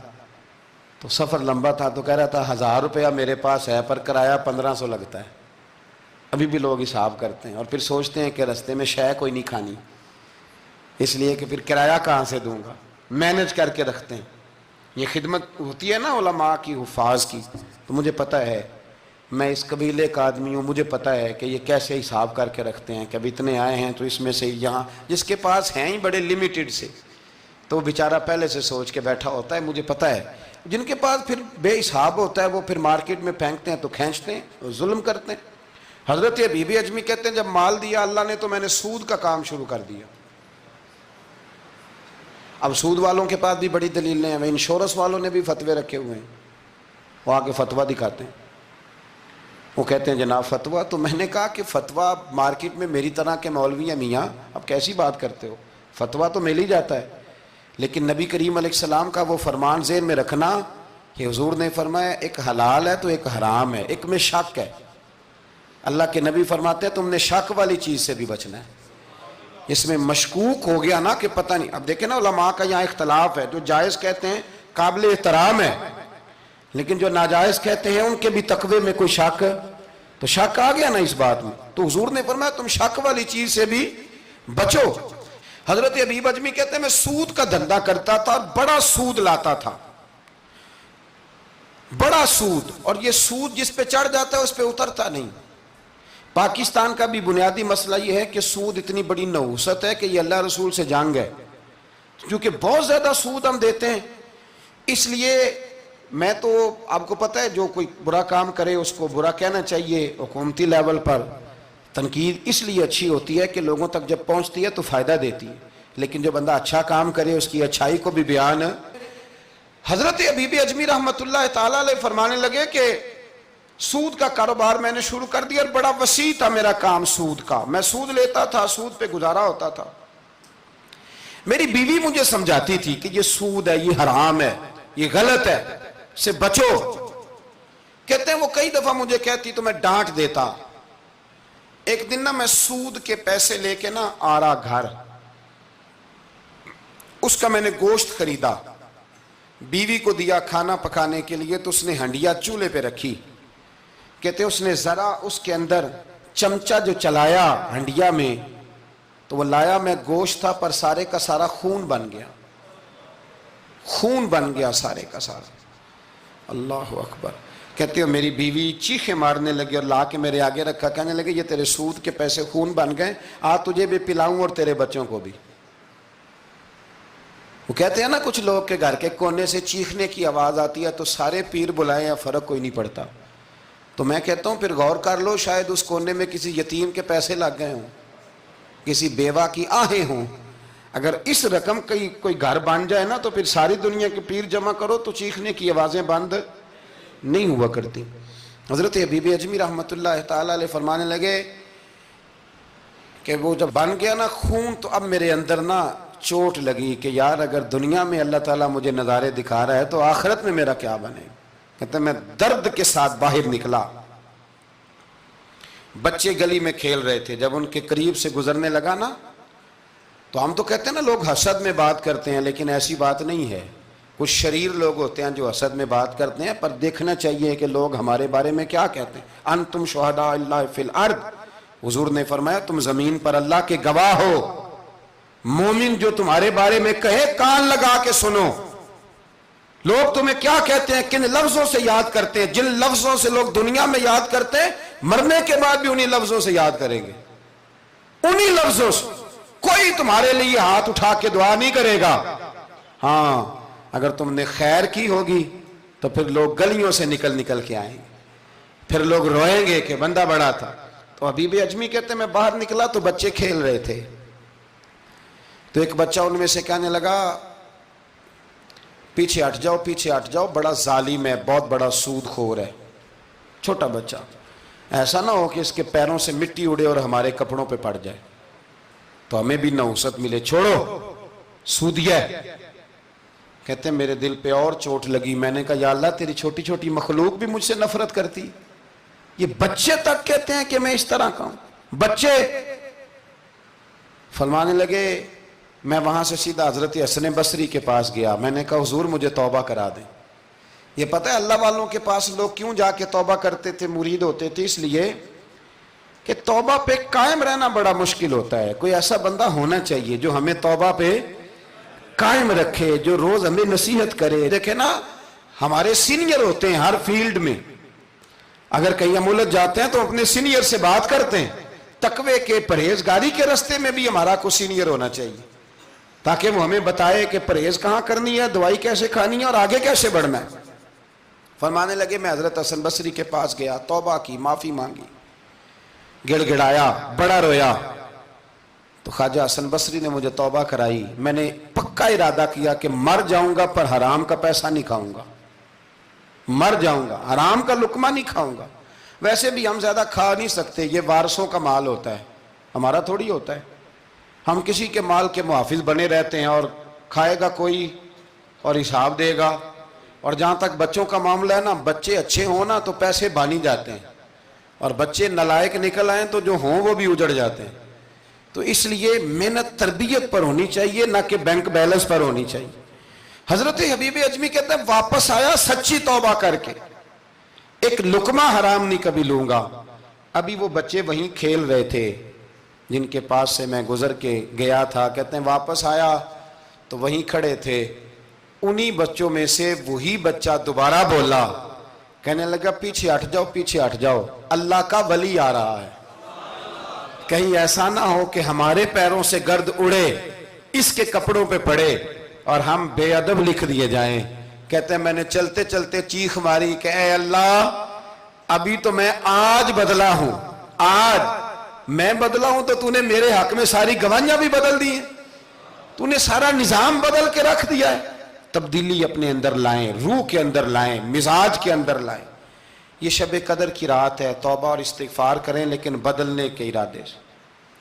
تو سفر لمبا تھا، تو کہہ رہا تھا 1000 روپیہ میرے پاس ہے پر کرایہ 1500 لگتا ہے۔ ابھی بھی لوگ حساب کرتے ہیں اور پھر سوچتے ہیں کہ رستے میں شے کوئی نہیں کھانی، اس لیے کہ پھر کرایہ کہاں سے دوں گا، مینج کر کے رکھتے ہیں۔ یہ خدمت ہوتی ہے نا علماء کی، حفاظ کی، تو مجھے پتہ ہے، میں اس قبیلے کا آدمی ہوں، مجھے پتہ ہے کہ یہ کیسے حساب کر کے رکھتے ہیں کہ اب اتنے آئے ہیں تو اس میں سے یہاں، جس کے پاس ہیں ہی بڑے لمیٹڈ سے، تو وہ بیچارہ پہلے سے سوچ کے بیٹھا ہوتا ہے، مجھے پتہ ہے۔ جن کے پاس پھر بے حساب ہوتا ہے وہ پھر مارکیٹ میں پھینکتے ہیں تو کھینچتے ہیں، ظلم کرتے ہیں۔ حضرت ابی بی اجمی کہتے ہیں جب مال دیا اللہ نے تو میں نے سود کا کام شروع کر دیا۔ اب سود والوں کے پاس بھی بڑی دلیلیں ہیں، انشورنس والوں نے بھی فتوے رکھے ہوئے ہیں، وہ آگے فتویٰ دکھاتے ہیں، وہ کہتے ہیں جناب فتویٰ، تو میں نے کہا کہ فتویٰ مارکیٹ میں میری طرح کے مولوی ہیں میاں، اب کیسی بات کرتے ہو، فتویٰ تو مل ہی جاتا ہے، لیکن نبی کریم علیہ السلام کا وہ فرمان ذہن میں رکھنا کہ حضور نے فرمایا ایک حلال ہے تو ایک حرام ہے، ایک میں شک ہے۔ اللہ کے نبی فرماتے ہیں تم نے شک والی چیز سے بھی بچنا ہے۔ اس میں مشکوک ہو گیا نا کہ پتہ نہیں، اب دیکھیں نا علماء کا یہاں اختلاف ہے، جو جائز کہتے ہیں قابل احترام ہے، لیکن جو ناجائز کہتے ہیں ان کے بھی تقوی میں کوئی شک، تو شک آ گیا نا اس بات میں، تو حضور نے فرمایا تم شک والی چیز سے بھی بچو۔ حضرت ابی اجمی کہتے ہیں میں سود کا دھندا کرتا تھا اور بڑا سود لاتا تھا، بڑا سود، اور یہ سود جس پہ چڑھ جاتا ہے اس پہ اترتا نہیں۔ پاکستان کا بھی بنیادی مسئلہ یہ ہے کہ سود اتنی بڑی نحوست ہے کہ یہ اللہ رسول سے جنگ ہے، کیونکہ بہت زیادہ سود ہم دیتے ہیں۔ اس لیے میں تو آپ کو پتہ ہے جو کوئی برا کام کرے اس کو برا کہنا چاہیے، حکومتی لیول پر تنقید اس لیے اچھی ہوتی ہے کہ لوگوں تک جب پہنچتی ہے تو فائدہ دیتی ہے، لیکن جو بندہ اچھا کام کرے اس کی اچھائی کو بھی بیان۔ حضرت ابی بی اجمی رحمۃ اللہ تعالیٰ علیہ فرمانے لگے کہ سود کا کاروبار میں نے شروع کر دیا اور بڑا وسیع تھا میرا کام سود کا، میں سود لیتا تھا، سود پہ گزارا ہوتا تھا۔ میری بیوی مجھے سمجھاتی تھی کہ یہ سود ہے، یہ حرام ہے، یہ غلط ہے، سے بچو۔ کہتے ہیں وہ کئی دفعہ مجھے کہتی تو میں ڈانٹ دیتا۔ ایک دن نا میں سود کے پیسے لے کے نا آ رہا گھر، اس کا میں نے گوشت خریدا، بیوی کو دیا کھانا پکانے کے لیے، تو اس نے ہنڈیا چولہے پہ رکھی، کہتے اس نے ذرا اس کے اندر چمچہ جو چلایا ہنڈیا میں تو وہ لایا، میں گوشت تھا پر سارے کا سارا خون بن گیا، خون بن گیا سارے کا سارا۔ اللہ اکبر۔ کہتے ہو میری بیوی چیخیں مارنے لگی اور لا کے میرے آگے رکھا، کہنے لگے یہ تیرے سود کے پیسے خون بن گئے، آ تجھے بھی پلاؤں اور تیرے بچوں کو بھی۔ وہ کہتے ہیں نا کچھ لوگ کے گھر کے کونے سے چیخنے کی آواز آتی ہے تو سارے پیر بلائیں یا فرق کوئی نہیں پڑتا، تو میں کہتا ہوں پھر غور کر لو، شاید اس کونے میں کسی یتیم کے پیسے لگ گئے ہوں، کسی بیوہ کی آہیں ہوں۔ اگر اس رقم کی کوئی گھر بن جائے نا تو پھر ساری دنیا کے پیر جمع کرو تو چیخنے کی آوازیں بند نہیں ہوا کرتی۔ حضرت ابی بی اجمی رحمۃ اللہ تعالیٰ علیہ فرمانے لگے کہ وہ جب بن گیا نا خون، تو اب میرے اندر نا چوٹ لگی کہ یار اگر دنیا میں اللہ تعالیٰ مجھے نظارے دکھا رہا ہے تو آخرت میں میرا کیا بنے۔ کہتے ہیں میں درد کے ساتھ باہر نکلا، بچے گلی میں کھیل رہے تھے، جب ان کے قریب سے گزرنے لگا نا تو ہم تو کہتے ہیں نا لوگ حسد میں بات کرتے ہیں، لیکن ایسی بات نہیں ہے۔ کچھ شریر لوگ ہوتے ہیں جو حسد میں بات کرتے ہیں، پر دیکھنا چاہیے کہ لوگ ہمارے بارے میں کیا کہتے ہیں۔ انتم شہداء اللہ فی الارض، حضور نے فرمایا تم زمین پر اللہ کے گواہ ہو۔ مومن جو تمہارے بارے میں کہے کان لگا کے سنو، لوگ تمہیں کیا کہتے ہیں، کن لفظوں سے یاد کرتے ہیں، جن لفظوں سے لوگ دنیا میں یاد کرتے ہیں مرنے کے بعد بھی انہی لفظوں سے یاد کریں گے، انہی لفظوں سے۔ کوئی تمہارے لیے ہاتھ اٹھا کے دعا نہیں کرے گا، ہاں اگر تم نے خیر کی ہوگی تو پھر لوگ گلیوں سے نکل نکل کے آئیں گے، پھر لوگ روئیں گے کہ بندہ بڑا تھا۔ تو ابی بی اجمی کہتے ہیں میں باہر نکلا تو بچے کھیل رہے تھے، تو ایک بچہ ان میں سے کہنے لگا پیچھے ہٹ جاؤ، پیچھے ہٹ جاؤ، بڑا ظالم ہے، بہت بڑا سود خور ہے، چھوٹا بچہ۔ ایسا نہ ہو کہ اس کے پیروں سے مٹی اڑے اور ہمارے کپڑوں پہ پڑ جائے تو ہمیں بھی نحوست ملے. چھوڑو سودیا ہے. کہتے ہیں میرے دل پہ اور چوٹ لگی. میں نے کہا یا اللہ تیری چھوٹی چھوٹی مخلوق بھی مجھ سے نفرت کرتی. یہ بچے تک کہتے ہیں کہ میں اس طرح کا ہوں. بچے فرمانے لگے. میں وہاں سے سیدھا حضرت حسن بصری کے پاس گیا. میں نے کہا حضور مجھے توبہ کرا دیں. یہ پتہ ہے اللہ والوں کے پاس لوگ کیوں جا کے توبہ کرتے تھے, مرید ہوتے تھے؟ اس لیے کہ توبہ پہ قائم رہنا بڑا مشکل ہوتا ہے. کوئی ایسا بندہ ہونا چاہیے جو ہمیں توبہ پہ قائم رکھے, جو روز ہمیں نصیحت کرے. دیکھیں نا, ہمارے سینئر ہوتے ہیں ہر فیلڈ میں. اگر کہیں ہم الجھ جاتے ہیں تو اپنے سینئر سے بات کرتے ہیں. تقوی کے پرہیزگاری کے راستے میں بھی ہمارا کوئی سینئر ہونا چاہیے تاکہ وہ ہمیں بتائے کہ پرہیز کہاں کرنی ہے, دوائی کیسے کھانی ہے اور آگے کیسے بڑھنا ہے. فرمانے لگے میں حضرت حسن بصری کے پاس گیا, توبہ کی, معافی مانگی, گڑ گڑایا, بڑا رویا. تو خواجہ حسن بصری نے مجھے توبہ کرائی. میں نے پکا ارادہ کیا کہ مر جاؤں گا پر حرام کا پیسہ نہیں کھاؤں گا. مر جاؤں گا, حرام کا لقمہ نہیں کھاؤں گا. ویسے بھی ہم زیادہ کھا نہیں سکتے, یہ وارثوں کا مال ہوتا ہے, ہمارا تھوڑی ہوتا ہے. ہم کسی کے مال کے محافظ بنے رہتے ہیں اور کھائے گا کوئی اور حساب دے گا. اور جہاں تک بچوں کا معاملہ ہے نا, بچے اچھے ہوں نا تو پیسے بانی جاتے ہیں, اور بچے نالائق نکل آئیں تو جو ہوں وہ بھی اجڑ جاتے ہیں. تو اس لیے محنت تربیت پر ہونی چاہیے, نہ کہ بینک بیلنس پر ہونی چاہیے. حضرت حبیب اجمی کہتے ہیں واپس آیا سچی توبہ کر کے, ایک لقمہ حرام نہیں کبھی لوں گا. ابھی وہ بچے وہیں کھیل رہے تھے جن کے پاس سے میں گزر کے گیا تھا. کہتے ہیں واپس آیا تو وہیں کھڑے تھے. انہی بچوں میں سے وہی بچہ دوبارہ بولا, کہنے لگا پیچھے ہٹ جاؤ, پیچھے ہٹ جاؤ, اللہ کا ولی آ رہا ہے. کہیں ایسا نہ ہو کہ ہمارے پیروں سے گرد اڑے, اس کے کپڑوں پہ پڑے اور ہم بے ادب لکھ دیے جائیں. کہتے ہیں میں نے چلتے چلتے چیخ ماری کہ اے اللہ, ابھی تو میں آج بدلا ہوں, آج میں بدلا ہوں تو تو نے میرے حق میں ساری گواہیاں بھی بدل دی ہیں, تو نے سارا نظام بدل کے رکھ دیا ہے. تبدیلی اپنے اندر لائیں, روح کے اندر لائیں, مزاج کے اندر لائیں. یہ شب قدر کی رات ہے, توبہ اور استغفار کریں لیکن بدلنے کے ارادے سے,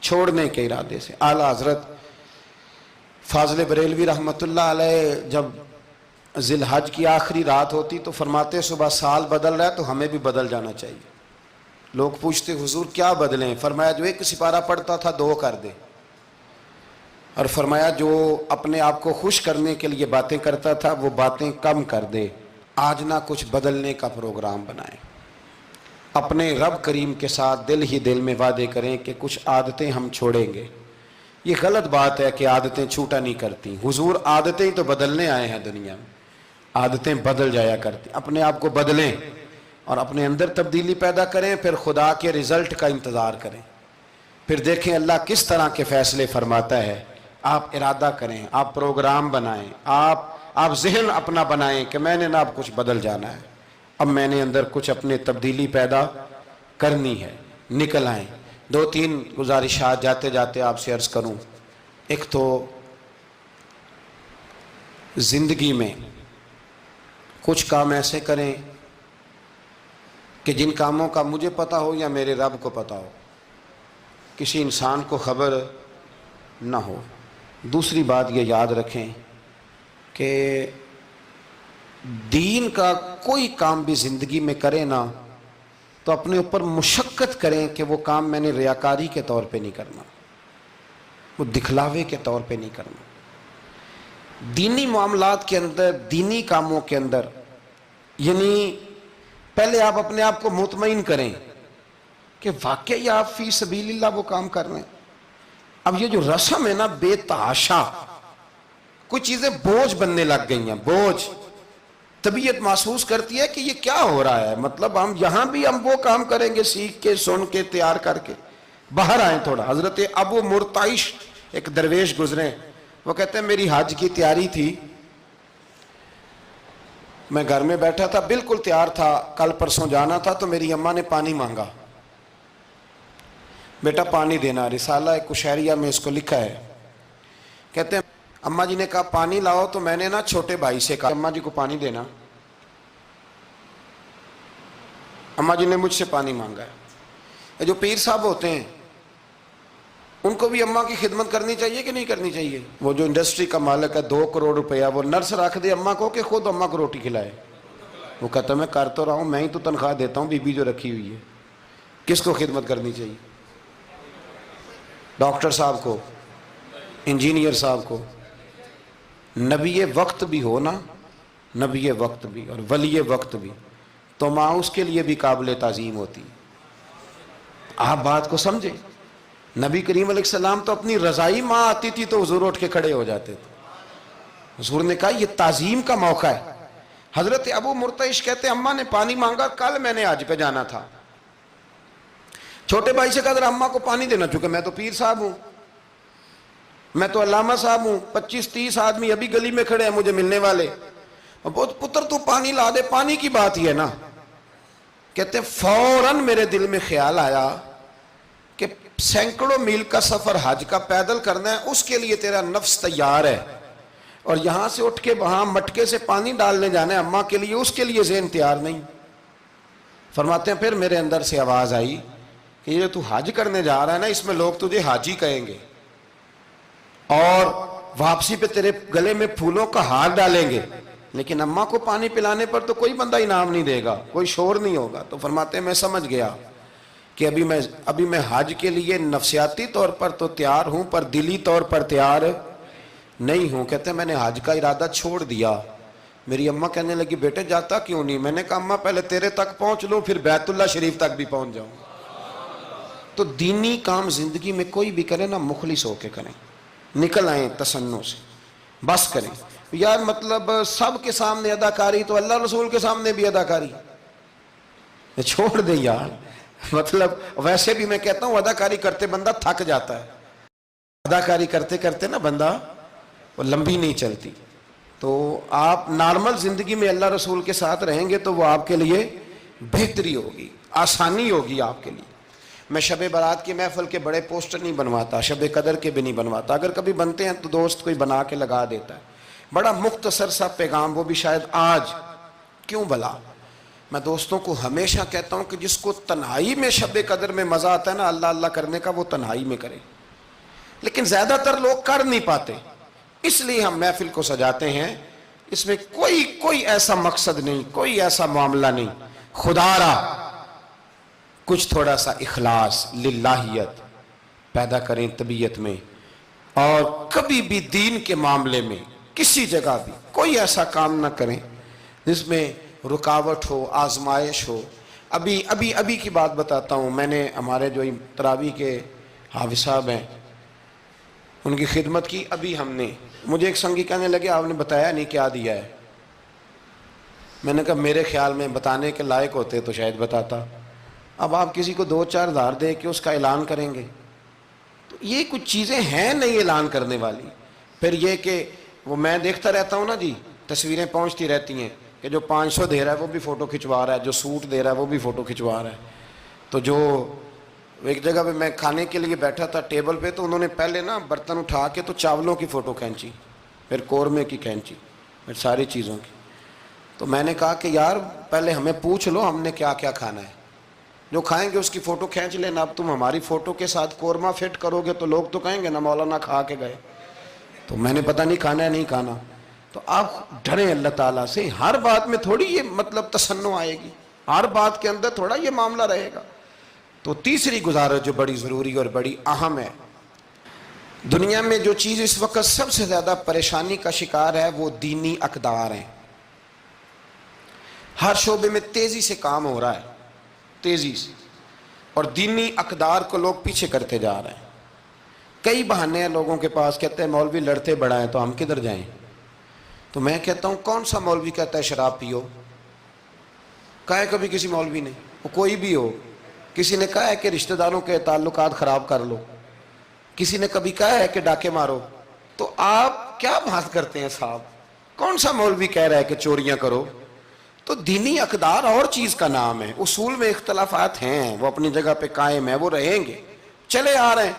چھوڑنے کے ارادے سے. اعلیٰ حضرت فاضل بریلوی رحمۃ اللہ علیہ جب ذی الحج کی آخری رات ہوتی تو فرماتے صبح سال بدل رہا ہے تو ہمیں بھی بدل جانا چاہیے. لوگ پوچھتے حضور کیا بدلیں؟ فرمایا جو ایک سپارہ پڑھتا تھا 2 کر دے, اور فرمایا جو اپنے آپ کو خوش کرنے کے لیے باتیں کرتا تھا وہ باتیں کم کر دے. آج نہ کچھ بدلنے کا پروگرام بنائیں, اپنے رب کریم کے ساتھ دل ہی دل میں وعدے کریں کہ کچھ عادتیں ہم چھوڑیں گے. یہ غلط بات ہے کہ عادتیں چھوٹا نہیں کرتی. حضور عادتیں ہی تو بدلنے آئے ہیں دنیا میں, عادتیں بدل جایا کرتی. اپنے آپ کو بدلیں اور اپنے اندر تبدیلی پیدا کریں, پھر خدا کے رزلٹ کا انتظار کریں, پھر دیکھیں اللہ کس طرح کے فیصلے فرماتا ہے. آپ ارادہ کریں, آپ پروگرام بنائیں, آپ ذہن اپنا بنائیں کہ میں نے نا اب کچھ بدل جانا ہے, اب میں نے اندر کچھ اپنے تبدیلی پیدا کرنی ہے. نکل آئیں. 2-3 گزارشات جاتے جاتے آپ سے عرض کروں. ایک تو زندگی میں کچھ کام ایسے کریں کہ جن کاموں کا مجھے پتہ ہو یا میرے رب کو پتہ ہو, کسی انسان کو خبر نہ ہو. دوسری بات یہ یاد رکھیں کہ دین کا کوئی کام بھی زندگی میں کریں نا تو اپنے اوپر مشقت کریں کہ وہ کام میں نے ریاکاری کے طور پہ نہیں کرنا, وہ دکھلاوے کے طور پہ نہیں کرنا. دینی معاملات کے اندر, دینی کاموں کے اندر, یعنی پہلے آپ اپنے آپ کو مطمئن کریں کہ واقعی آپ فی سبیل اللہ وہ کام کر رہے ہیں. اب یہ جو رسم ہے نا بے تحاشا, کچھ چیزیں بوجھ بننے لگ گئی ہیں, بوجھ. طبیعت محسوس کرتی ہے کہ یہ کیا ہو رہا ہے, مطلب ہم یہاں بھی ہم وہ کام کریں گے سیکھ کے, سن کے, تیار کر کے. باہر آئیں تھوڑا. حضرت ابو مرتعش ایک درویش گزرے, وہ کہتے ہیں میری حج کی تیاری تھی, میں گھر میں بیٹھا تھا, بالکل تیار تھا, کل پرسوں جانا تھا, تو میری اماں نے پانی مانگا, بیٹا پانی دینا. رسالہ کشیریہ میں اس کو لکھا ہے. کہتے ہیں اماں جی نے کہا پانی لاؤ, تو میں نے نا چھوٹے بھائی سے کہا اماں جی کو پانی دینا. اماں جی نے مجھ سے پانی مانگا ہے. جو پیر صاحب ہوتے ہیں ان کو بھی اماں کی خدمت کرنی چاہیے کہ نہیں کرنی چاہیے؟ وہ جو انڈسٹری کا مالک ہے 2 کروڑ روپیہ وہ نرس رکھ دے اماں کو کہ خود اماں کو روٹی کھلائے؟ وہ کہتا میں کر تو رہا ہوں، میں ہی تو تنخواہ دیتا ہوں، بی بی جو رکھی ہوئی ہے۔ کس کو خدمت کرنی چاہیے؟ ڈاکٹر صاحب کو، انجینئر صاحب کو؟ نبی وقت بھی ہو نا، نبی وقت بھی اور ولی وقت بھی، تو ماں اس کے لیے بھی قابل تعظیم ہوتی۔ آپ بات کو سمجھیں، نبی کریم علیہ السلام تو اپنی رضائی ماں آتی تھی تو حضور اٹھ کے کھڑے ہو جاتے تھے۔ حضور نے کہا یہ تعظیم کا موقع ہے۔ حضرت ابو مرتعش کہتے ہیں اماں نے پانی مانگا، کل میں نے حج پہ جانا تھا، چھوٹے بھائی سے کہا ذرا اماں کو پانی دینا، چونکہ میں تو پیر صاحب ہوں، میں تو علامہ صاحب ہوں، 25-30 آدمی ابھی گلی میں کھڑے ہیں مجھے ملنے والے، بہت پتر تو پانی لا دے، پانی کی بات ہی ہے نا۔ کہتے فوراً میرے دل میں خیال آیا کہ سینکڑوں میل کا سفر حج کا پیدل کرنا ہے، اس کے لیے تیرا نفس تیار ہے، اور یہاں سے اٹھ کے وہاں مٹکے سے پانی ڈالنے جانا ہے اماں کے لیے، اس کے لیے ذہن تیار نہیں۔ فرماتے ہیں پھر میرے اندر سے آواز آئی کہ یہ تو حج کرنے جا رہا ہے نا، اس میں لوگ تجھے حاجی کہیں گے، اور واپسی پہ تیرے گلے میں پھولوں کا ہار ڈالیں گے، لیکن اماں کو پانی پلانے پر تو کوئی بندہ انعام نہیں دے گا، کوئی شور نہیں ہوگا۔ تو فرماتے ہیں میں سمجھ گیا کہ ابھی میں حج کے لیے نفسیاتی طور پر تو تیار ہوں پر دلی طور پر تیار نہیں ہوں۔ کہتے ہیں میں نے حج کا ارادہ چھوڑ دیا۔ میری اماں کہنے لگی بیٹے جاتا کیوں نہیں؟ میں نے کہا اماں پہلے تیرے تک پہنچ لوں پھر بیت اللہ شریف تک بھی پہنچ جاؤں۔ تو دینی کام زندگی میں کوئی بھی کرے نا مخلص ہو کے کریں، نکل آئیں تسنوں سے، بس کریں۔ یار مطلب سب کے سامنے اداکاری تو اللہ رسول کے سامنے بھی اداکاری چھوڑ دیں یار۔ مطلب ویسے بھی میں کہتا ہوں اداکاری کرتے بندہ تھک جاتا ہے، اداکاری کرتے کرتے نا بندہ وہ لمبی نہیں چلتی۔ تو آپ نارمل زندگی میں اللہ رسول کے ساتھ رہیں گے تو وہ آپ کے لیے بہتری ہوگی، آسانی ہوگی آپ کے لیے۔ میں شب برات کی محفل کے بڑے پوسٹر نہیں بنواتا، شب قدر کے بھی نہیں بنواتا، اگر کبھی بنتے ہیں تو دوست کوئی بنا کے لگا دیتا ہے، بڑا مختصر سا پیغام، وہ بھی شاید آج کیوں بلا۔ میں دوستوں کو ہمیشہ کہتا ہوں کہ جس کو تنہائی میں شب قدر میں مزہ آتا ہے نا اللہ اللہ کرنے کا، وہ تنہائی میں کرے، لیکن زیادہ تر لوگ کر نہیں پاتے، اس لیے ہم محفل کو سجاتے ہیں۔ اس میں کوئی ایسا مقصد نہیں، کوئی ایسا معاملہ نہیں، خدا را کچھ تھوڑا سا اخلاص للہیت پیدا کریں طبیعت میں، اور کبھی بھی دین کے معاملے میں کسی جگہ بھی کوئی ایسا کام نہ کریں جس میں رکاوٹ ہو، آزمائش ہو۔ ابھی کی بات بتاتا ہوں، میں نے ہمارے جو تراویح کے حافظ صاحب ہیں ان کی خدمت کی۔ ابھی ہم نے، مجھے ایک سنگی کہنے لگے آپ نے بتایا نہیں کیا دیا ہے۔ میں نے کہا میرے خیال میں بتانے کے لائق ہوتے تو شاید بتاتا۔ اب آپ کسی کو 2-4 ہزار دے کے اس کا اعلان کریں گے تو یہ کچھ چیزیں ہیں نہیں اعلان کرنے والی۔ پھر یہ کہ وہ میں دیکھتا رہتا ہوں نا جی، تصویریں پہنچتی رہتی ہیں کہ جو 500 دے رہا ہے وہ بھی فوٹو کھنچوا رہا ہے، جو سوٹ دے رہا ہے وہ بھی فوٹو کھنچوا رہا ہے۔ تو جو ایک جگہ پہ میں کھانے کے لیے بیٹھا تھا ٹیبل پہ، تو انہوں نے پہلے نا برتن اٹھا کے تو چاولوں کی فوٹو کھینچی، پھر قورمے کی کھینچی، پھر ساری چیزوں کی۔ تو میں نے کہا کہ یار پہلے ہمیں پوچھ لو ہم نے کیا کیا کھانا ہے، جو کھائیں گے اس کی فوٹو کھینچ لینا۔ اب تم ہماری فوٹو کے ساتھ قورمہ فٹ کرو گے تو لوگ تو کہیں گے نا مولانا کھا کے گئے، تو میں نے پتہ نہیں کھانا ہے نہیں کھانا۔ تو آپ ڈریں اللہ تعالیٰ سے، ہر بات میں تھوڑی یہ مطلب تسنع آئے گی، ہر بات کے اندر تھوڑا یہ معاملہ رہے گا۔ تو تیسری گزارش جو بڑی ضروری اور بڑی اہم ہے، دنیا میں جو چیز اس وقت سب سے زیادہ پریشانی کا شکار ہے وہ دینی اقدار ہیں۔ ہر شعبے میں تیزی سے کام ہو رہا ہے، تیزی سے، اور دینی اقدار کو لوگ پیچھے کرتے جا رہے ہیں۔ کئی بہانے ہیں لوگوں کے پاس، کہتے ہیں مولوی لڑتے بڑا ہیں تو ہم کدھر جائیں؟ تو میں کہتا ہوں کون سا مولوی کہتا ہے شراب پیو؟ کہا ہے کبھی کسی مولوی نے؟ وہ کوئی بھی ہو، کسی نے کہا ہے کہ رشتہ داروں کے تعلقات خراب کر لو، کسی نے کبھی کہا ہے کہ ڈاکے مارو؟ تو آپ کیا بات کرتے ہیں صاحب؟ کون سا مولوی کہہ رہا ہے کہ چوریاں کرو؟ تو دینی اقدار اور چیز کا نام ہے، اصول میں اختلافات ہیں، وہ اپنی جگہ پہ قائم ہیں، وہ رہیں گے، چلے آ رہے ہیں،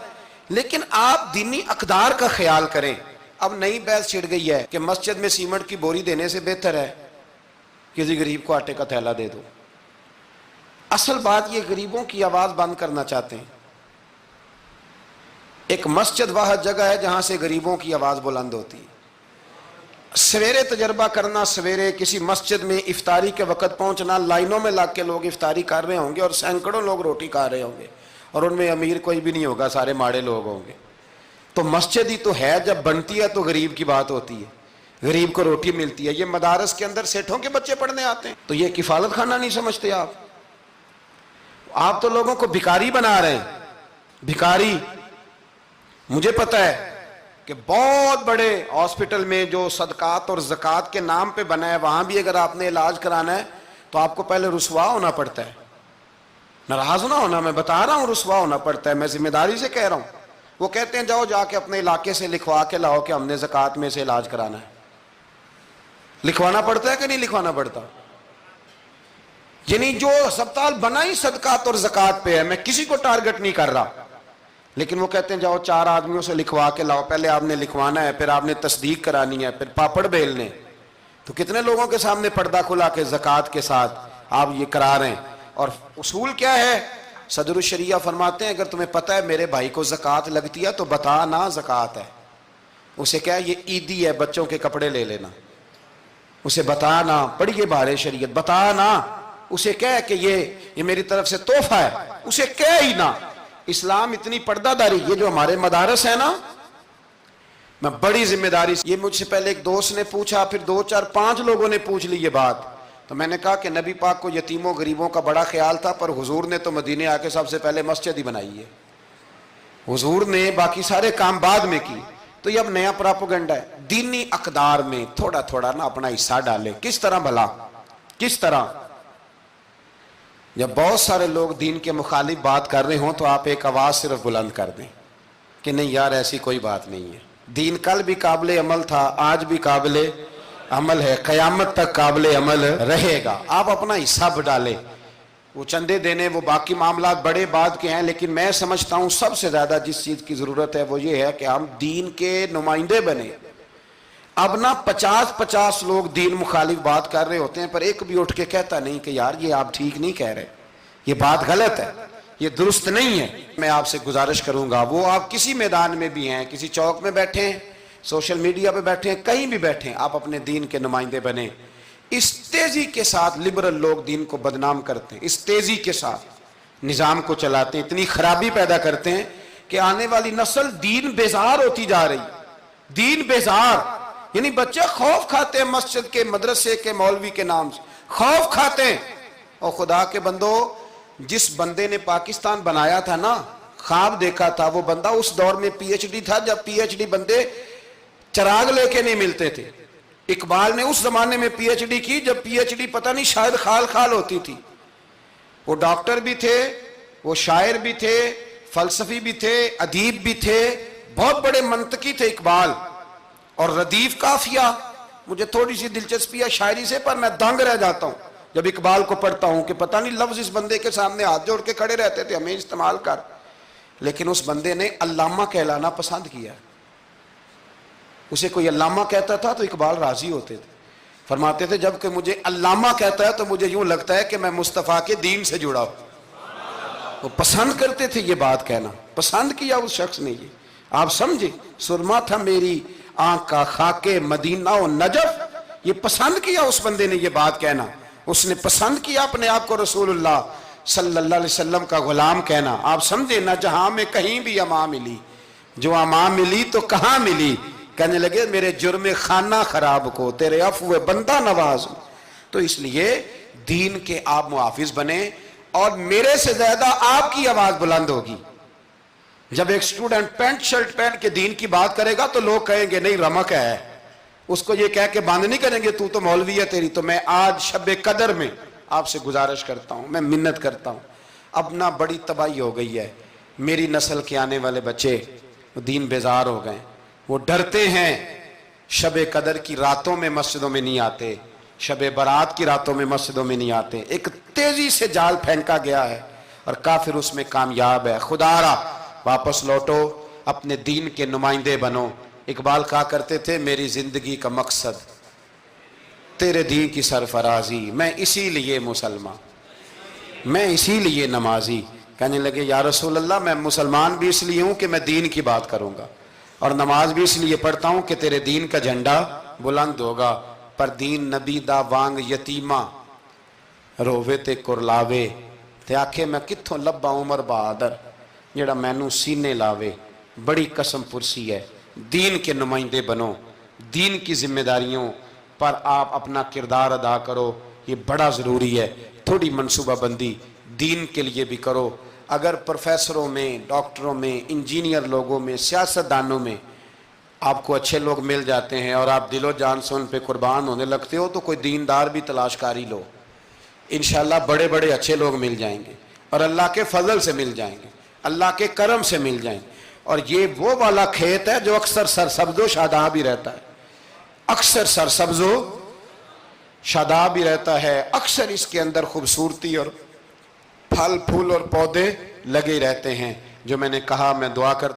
لیکن آپ دینی اقدار کا خیال کریں۔ اب نئی بحث چھڑ گئی ہے کہ مسجد میں سیمنٹ کی بوری دینے سے بہتر ہے کسی غریب کو آٹے کا تھیلا دے دو۔ اصل بات یہ غریبوں کی آواز بند کرنا چاہتے ہیں۔ ایک مسجد واحد جگہ ہے جہاں سے غریبوں کی آواز بلند ہوتی ہے۔ سویرے تجربہ کرنا، سویرے کسی مسجد میں افطاری کے وقت پہنچنا، لائنوں میں لگ کے لوگ افطاری کر رہے ہوں گے اور سینکڑوں لوگ روٹی کھا رہے ہوں گے، اور ان میں امیر کوئی بھی نہیں ہوگا، سارے ماڑے لوگ ہوں گے۔ تو مسجد ہی تو ہے، جب بنتی ہے تو غریب کی بات ہوتی ہے، غریب کو روٹی ملتی ہے۔ یہ مدارس کے اندر سیٹھوں کے بچے پڑھنے آتے ہیں، تو یہ کفالت خانہ نہیں سمجھتے آپ تو لوگوں کو بھکاری بنا رہے ہیں، بھکاری۔ مجھے پتہ ہے کہ بہت بڑے ہاسپٹل میں جو صدقات اور زکوٰۃ کے نام پہ بنا ہے، وہاں بھی اگر آپ نے علاج کرانا ہے تو آپ کو پہلے رسوا ہونا پڑتا ہے۔ ناراض نہ ہونا، میں بتا رہا ہوں رسوا ہونا پڑتا ہے، میں ذمہ داری سے کہہ رہا ہوں۔ وہ کہتے ہیں جاؤ جا کے اپنے علاقے سے لکھوا کے لاؤ کہ ہم نے زکوٰۃ میں سے علاج کرانا ہے۔ لکھوانا پڑتا ہے کہ نہیں لکھوانا پڑتا؟ یعنی جو ہسپتال بنا ہی صدقات اور زکوٰۃ پہ ہے، میں کسی کو ٹارگٹ نہیں کر رہا، لیکن وہ کہتے ہیں جاؤ 4 آدمیوں سے لکھوا کے لاؤ۔ پہلے آپ نے لکھوانا ہے، پھر آپ نے تصدیق کرانی ہے، پھر پاپڑ بیلنے۔ تو کتنے لوگوں کے سامنے پردہ کھلا کے زکوٰۃ کے ساتھ آپ یہ کرا رہے ہیں۔ اور اصول کیا ہے؟ صدر الشریعہ فرماتے ہیں اگر تمہیں پتہ ہے میرے بھائی کو زکوٰۃ لگتی ہے تو بتا نا زکوٰۃ ہے، اسے کیا ہے یہ عیدی ہے، بچوں کے کپڑے لے لینا، اسے بتا نا، پڑھیے بارے شریعت، بتا نا، اسے کہہ کہ یہ میری طرف سے تحفہ ہے، اسے کہہ ہی نہ۔ اسلام اتنی پردہ داری، یہ جو ہمارے مدارس ہیں نا، میں بڑی ذمہ داری سے، یہ مجھ سے پہلے ایک دوست نے پوچھا، پھر 2 4 5 لوگوں نے پوچھ لی یہ بات، تو میں نے کہا کہ نبی پاک کو یتیموں غریبوں کا بڑا خیال تھا، پر حضور نے تو مدینے آ کے سب سے پہلے مسجد ہی بنائی ہے، حضور نے باقی سارے کام بعد میں کی۔ تو یہ اب نیا پراپوگنڈا ہے، دینی اقدار میں تھوڑا تھوڑا نا اپنا حصہ ڈالیں۔ کس طرح بھلا؟ کس طرح؟ جب بہت سارے لوگ دین کے مخالف بات کر رہے ہوں تو آپ ایک آواز صرف بلند کر دیں کہ نہیں یار ایسی کوئی بات نہیں ہے، دین کل بھی قابل عمل تھا، آج بھی قابل عمل ہے، قیامت تک قابل عمل رہے گا۔ آپ اپنا حصہ ڈالیں، وہ چندے دینے وہ باقی معاملات بڑے بعد کے ہیں، لیکن میں سمجھتا ہوں سب سے زیادہ جس چیز کی ضرورت ہے وہ یہ ہے کہ ہم دین کے نمائندے بنیں۔ اب نہ 50 لوگ دین مخالف بات کر رہے ہوتے ہیں، پر ایک بھی اٹھ کے کہتا نہیں کہ یار یہ آپ ٹھیک نہیں کہہ رہے، یہ بات غلط ہے، یہ درست نہیں ہے۔ میں آپ سے گزارش کروں گا، وہ آپ کسی میدان میں بھی ہیں، کسی چوک میں بیٹھے ہیں، سوشل میڈیا پہ بیٹھے ہیں، کہیں بھی بیٹھے ہیں، آپ اپنے دین کے نمائندے بنیں۔ اس تیزی کے ساتھ لبرل لوگ دین کو بدنام کرتے ہیں، اس تیزی کے ساتھ نظام کو چلاتے ہیں، اتنی خرابی پیدا کرتے ہیں کہ آنے والی نسل دین بیزار ہوتی جا رہی، دین بیزار، یعنی بچے خوف کھاتے ہیں مسجد کے، مدرسے کے، مولوی کے نام سے خوف کھاتے ہیں۔ اور خدا کے بندو، جس بندے نے پاکستان بنایا تھا نا، خواب دیکھا تھا، وہ بندہ اس دور میں پی ایچ ڈی تھا جب پی ایچ ڈی بندے چراغ لے کے نہیں ملتے تھے۔ اقبال نے اس زمانے میں پی ایچ ڈی کی جب پی ایچ ڈی پتہ نہیں شاید خال خال ہوتی تھی۔ وہ ڈاکٹر بھی تھے، وہ شاعر بھی تھے، فلسفی بھی تھے، ادیب بھی تھے، بہت بڑے منطقی تھے اقبال۔ اور ردیف قافیہ، مجھے تھوڑی سی دلچسپی ہے شاعری سے، پر میں دنگ رہ جاتا ہوں جب اقبال کو پڑھتا ہوں کہ پتہ نہیں لفظ اس بندے کے سامنے ہاتھ جوڑ کے کھڑے رہتے تھے ہمیں استعمال کر، لیکن اس بندے نے علامہ کہلانا پسند کیا۔ اسے کوئی علامہ کہتا تھا تو اقبال راضی ہوتے تھے، فرماتے تھے جب کہ مجھے علامہ کہتا ہے تو مجھے یوں لگتا ہے کہ میں مصطفیٰ کے دین سے جڑا ہوں۔ وہ پسند کرتے تھے یہ بات کہنا، پسند کیا اس شخص نے یہ، آپ سمجھے، سرما تھا میری آنکھ کا خاک مدینہ و نجف، یہ پسند کیا اس بندے نے یہ بات کہنا، اس نے پسند کیا اپنے آپ کو رسول اللہ صلی اللہ علیہ وسلم کا غلام کہنا۔ آپ سمجھے نہ جہاں میں کہیں بھی اما ملی، جو اما ملی تو کہاں ملی، کہنے لگے میرے جرم خانہ خراب کو تیرے عفو بندہ نواز۔ تو اس لیے دین کے آپ محافظ بنیں، اور میرے سے زیادہ آپ کی آواز بلند ہوگی۔ جب ایک اسٹوڈنٹ پینٹ شرٹ پہن کے دین کی بات کرے گا تو لوگ کہیں گے نہیں رمق ہے، اس کو یہ کہہ کے بند نہیں کریں گے تو مولوی ہے تیری۔ تو میں آج شب قدر میں آپ سے گزارش کرتا ہوں، میں منت کرتا ہوں، اب نہ بڑی تباہی ہو گئی ہے، میری نسل کے آنے والے بچے دین بیزار ہو گئے، وہ ڈرتے ہیں، شب قدر کی راتوں میں مسجدوں میں نہیں آتے، شب برات کی راتوں میں مسجدوں میں نہیں آتے۔ ایک تیزی سے جال پھینکا گیا ہے اور کافر اس میں کامیاب ہے۔ خدا را واپس لوٹو، اپنے دین کے نمائندے بنو۔ اقبال کہا کرتے تھے میری زندگی کا مقصد تیرے دین کی سرفرازی، میں اسی لیے مسلمان۔ میں اسی لیے نمازی. کہنے لگے یا رسول اللہ میں مسلمان بھی اس لیے ہوں کہ میں دین کی بات کروں گا، اور نماز بھی اس لیے پڑھتا ہوں کہ تیرے دین کا جھنڈا بلند ہوگا. پر دین نبی دا وانگ یتیمہ رووے تے کرلاوے تے آکھے میں کتھوں لبا عمر بہادر جڑا مینوں سینے لاوے. بڑی قسم پرسی ہے. دین کے نمائندے بنو، دین کی ذمہ داریوں پر آپ اپنا کردار ادا کرو، یہ بڑا ضروری ہے. تھوڑی منصوبہ بندی دین کے لیے بھی کرو. اگر پروفیسروں میں، ڈاکٹروں میں، انجینئر لوگوں میں، سیاستدانوں میں آپ کو اچھے لوگ مل جاتے ہیں اور آپ دل و جان سے ان پہ قربان ہونے لگتے ہو تو کوئی دیندار بھی تلاش کاری لو، انشاءاللہ بڑے بڑے اچھے لوگ مل جائیں گے اور اللہ کے فضل سے مل جائیں گے، اللہ کے کرم سے مل جائیں گے. اور یہ وہ والا کھیت ہے جو اکثر سرسبز و شاداب ہی رہتا ہے، اکثر سرسبز و شاداب ہی رہتا ہے، اکثر اس کے اندر خوبصورتی اور پھل پھول اور پودے لگے رہتے ہیں. جو میں نے کہا میں دعا کرتا